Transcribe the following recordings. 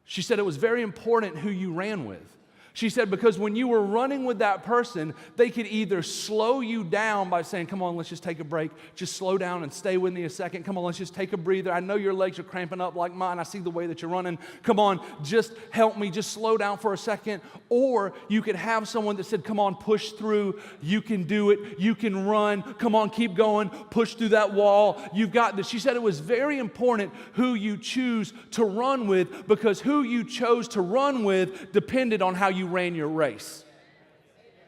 She said it was very important who you ran with. She said because when you were running with that person, they could either slow you down by saying, come on, let's just take a break. Just slow down and stay with me a second. Come on, let's just take a breather. I know your legs are cramping up like mine. I see the way that you're running. Come on, just help me. Just slow down for a second. Or you could have someone that said, come on, push through. You can do it. You can run. Come on, keep going. Push through that wall. You've got this. She said it was very important who you choose to run with because who you chose to run with depended on how you ran your race.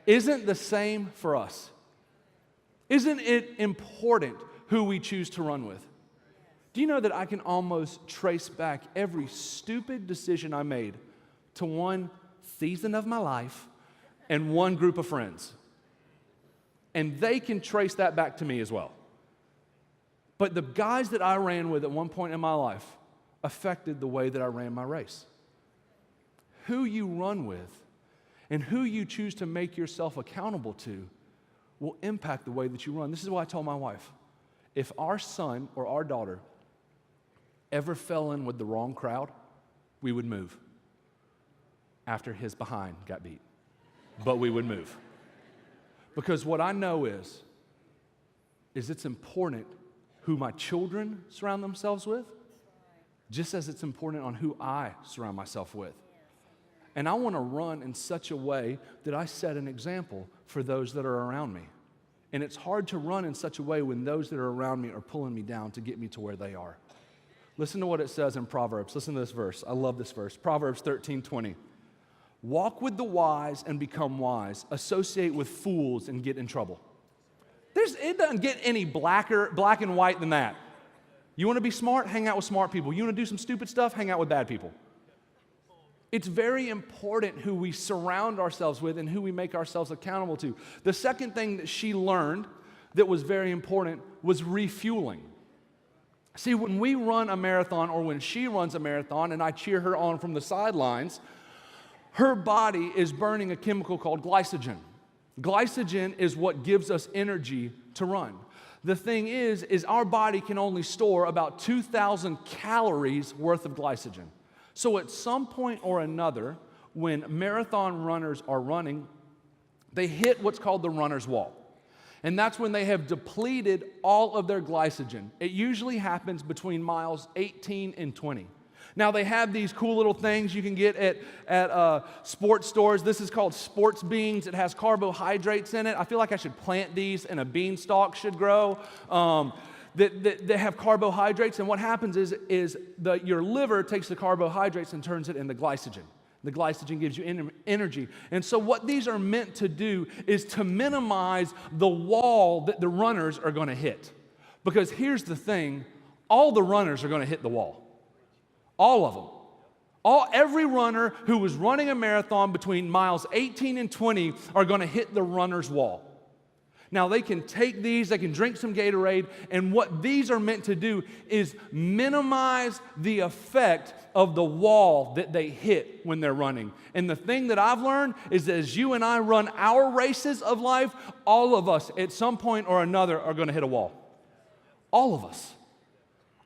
Isn't the same for us? Isn't it important who we choose to run with? Do you know that I can almost trace back every stupid decision I made to one season of my life and one group of friends? And they can trace that back to me as well. But the guys that I ran with at one point in my life affected the way that I ran my race. Who you run with and who you choose to make yourself accountable to will impact the way that you run. This is why I told my wife, if our son or our daughter ever fell in with the wrong crowd, we would move after his behind got beat. But we would move. Because what I know is it's important who my children surround themselves with, just as it's important on who I surround myself with. And I want to run in such a way that I set an example for those that are around me. And it's hard to run in such a way when those that are around me are pulling me down to get me to where they are. Listen to what it says in Proverbs. Listen to this verse. I love this verse. Proverbs 13:20. Walk with the wise and become wise. Associate with fools and get in trouble. It doesn't get any black and white than that. You want to be smart? Hang out with smart people. You want to do some stupid stuff? Hang out with bad people. It's very important who we surround ourselves with and who we make ourselves accountable to. The second thing that she learned that was very important was refueling. See, when we run a marathon or when she runs a marathon and I cheer her on from the sidelines, her body is burning a chemical called glycogen. Glycogen is what gives us energy to run. The thing is our body can only store about 2,000 calories worth of glycogen. So at some point or another, when marathon runners are running, they hit what's called the runner's wall. And that's when they have depleted all of their glycogen. It usually happens between miles 18 and 20. Now, they have these cool little things you can get at sports stores. This is called sports beans. It has carbohydrates in it. I feel like I should plant these and a beanstalk should grow. That have carbohydrates, and what happens is your liver takes the carbohydrates and turns it into glycogen. The glycogen gives you energy. And so what these are meant to do is to minimize the wall that the runners are going to hit. Because here's the thing, all the runners are going to hit the wall. All of them. Every runner who was running a marathon between miles 18 and 20 are going to hit the runner's wall. Now, they can take these, they can drink some Gatorade, and what these are meant to do is minimize the effect of the wall that they hit when they're running. And the thing that I've learned is that as you and I run our races of life, all of us at some point or another are going to hit a wall. All of us.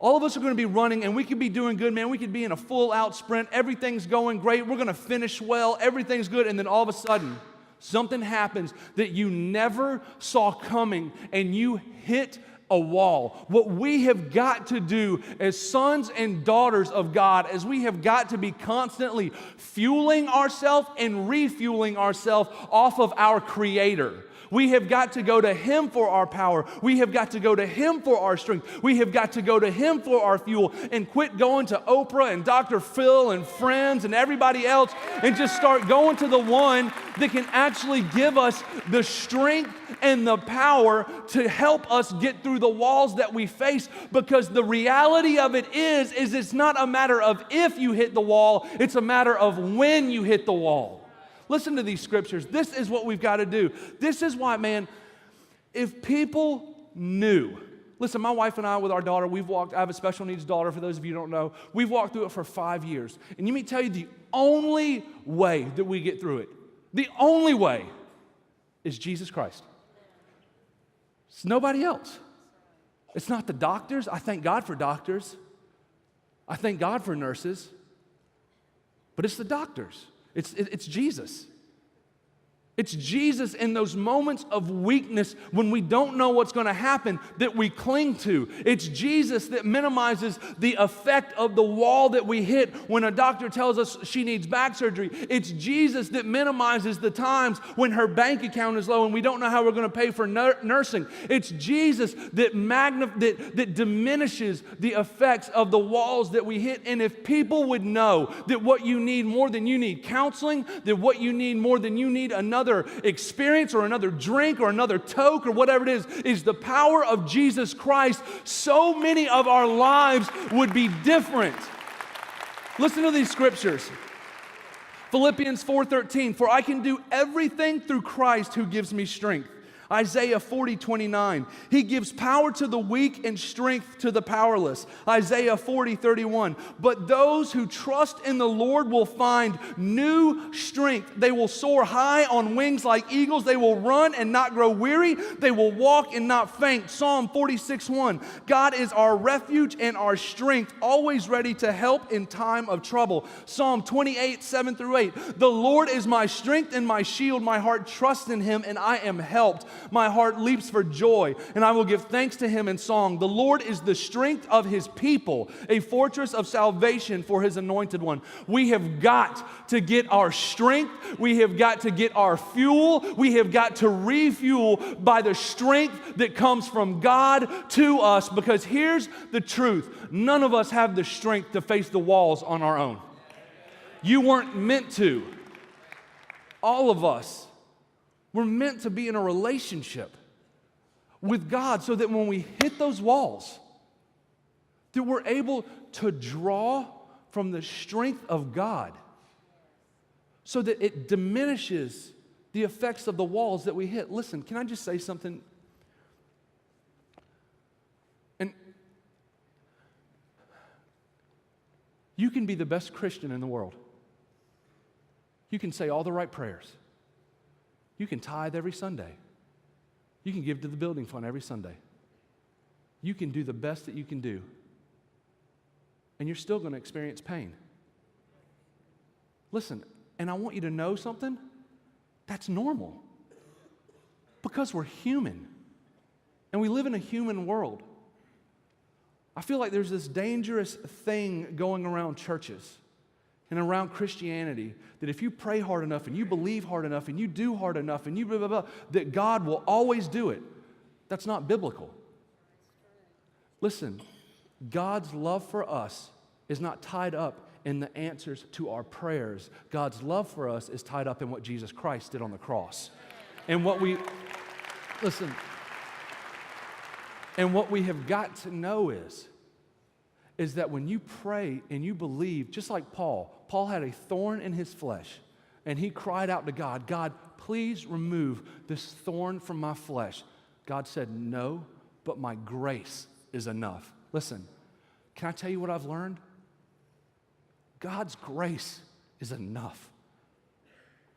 All of us are going to be running, and we could be doing good, man. We could be in a full-out sprint. Everything's going great. We're going to finish well. Everything's good, and then all of a sudden, something happens that you never saw coming, and you hit a wall. What we have got to do as sons and daughters of God is we have got to be constantly fueling ourselves and refueling ourselves off of our Creator. We have got to go to Him for our power. We have got to go to Him for our strength. We have got to go to Him for our fuel and quit going to Oprah and Dr. Phil and friends and everybody else and just start going to the one that can actually give us the strength and the power to help us get through the walls that we face, because the reality of it is it's not a matter of if you hit the wall, it's a matter of when you hit the wall. Listen to these scriptures. This is what we've got to do. This is why, man, if people knew. Listen, my wife and I with our daughter, I have a special needs daughter, for those of you who don't know. We've walked through it for 5 years. And let me tell you, the only way that we get through it, the only way is Jesus Christ. It's nobody else. It's not the doctors. I thank God for doctors. I thank God for nurses. But it's the doctors. It's Jesus. It's Jesus in those moments of weakness when we don't know what's going to happen that we cling to. It's Jesus that minimizes the effect of the wall that we hit when a doctor tells us she needs back surgery. It's Jesus that minimizes the times when her bank account is low and we don't know how we're going to pay for nursing. It's Jesus that diminishes the effects of the walls that we hit. And if people would know that what you need more than you need counseling, that what you need more than you need another experience or another drink or another toke or whatever it is the power of Jesus Christ, so many of our lives would be different. Listen to these scriptures. Philippians 4:13, for I can do everything through Christ who gives me strength. Isaiah 40:29, he gives power to the weak and strength to the powerless. Isaiah 40:31, but those who trust in the Lord will find new strength. They will soar high on wings like eagles. They will run and not grow weary. They will walk and not faint. Psalm 46:1, God is our refuge and our strength, always ready to help in time of trouble. Psalm 28:7-8, the Lord is my strength and my shield. My heart trusts in him and I am helped. My heart leaps for joy, and I will give thanks to him in song. The Lord is the strength of his people, a fortress of salvation for his anointed one. We have got to get our strength. We have got to get our fuel. We have got to refuel by the strength that comes from God to us, because here's the truth. None of us have the strength to face the walls on our own. You weren't meant to. All of us. We're meant to be in a relationship with God so that when we hit those walls, that we're able to draw from the strength of God so that it diminishes the effects of the walls that we hit. Listen, can I just say something? And you can be the best Christian in the world. You can say all the right prayers. You can tithe every Sunday. You can give to the building fund every Sunday. You can do the best that you can do. And you're still going to experience pain. Listen, and I want you to know something. That's normal. Because we're human. And we live in a human world. I feel like there's this dangerous thing going around churches and around Christianity, that if you pray hard enough and you believe hard enough and you do hard enough and you blah, blah, blah, that God will always do it. That's not biblical. Listen, God's love for us is not tied up in the answers to our prayers. God's love for us is tied up in what Jesus Christ did on the cross. And what we have got to know is that when you pray and you believe, just like Paul had a thorn in his flesh, and he cried out to God, God, please remove this thorn from my flesh. God said, no, but my grace is enough. Listen, can I tell you what I've learned? God's grace is enough.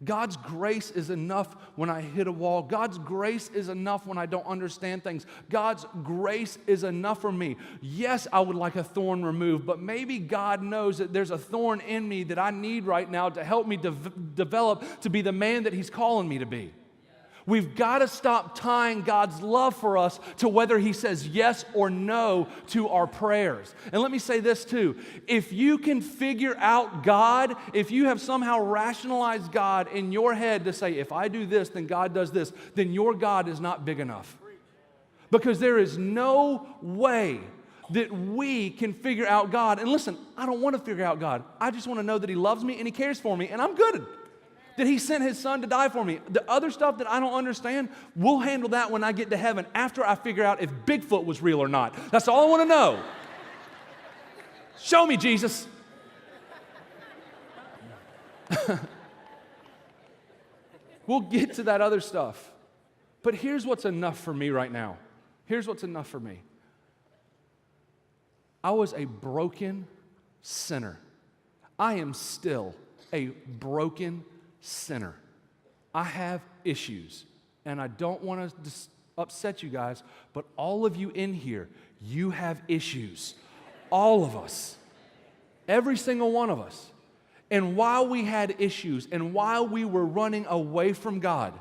God's grace is enough when I hit a wall. God's grace is enough when I don't understand things. God's grace is enough for me. Yes, I would like a thorn removed, but maybe God knows that there's a thorn in me that I need right now to help me develop to be the man that he's calling me to be. We've got to stop tying God's love for us to whether he says yes or no to our prayers. And let me say this too. If you can figure out God, if you have somehow rationalized God in your head to say, if I do this, then God does this, then your God is not big enough. Because there is no way that we can figure out God. And listen, I don't want to figure out God. I just want to know that he loves me and he cares for me and I'm good. That he sent his son to die for me. The other stuff that I don't understand, we'll handle that when I get to heaven after I figure out if Bigfoot was real or not. That's all I want to know. Show me, Jesus. We'll get to that other stuff. But here's what's enough for me right now. Here's what's enough for me. I was a broken sinner. I am still a broken sinner. I have issues, and I don't want to upset you guys, but all of you in here, you have issues. All of us. Every single one of us. And while we had issues and while we were running away from God,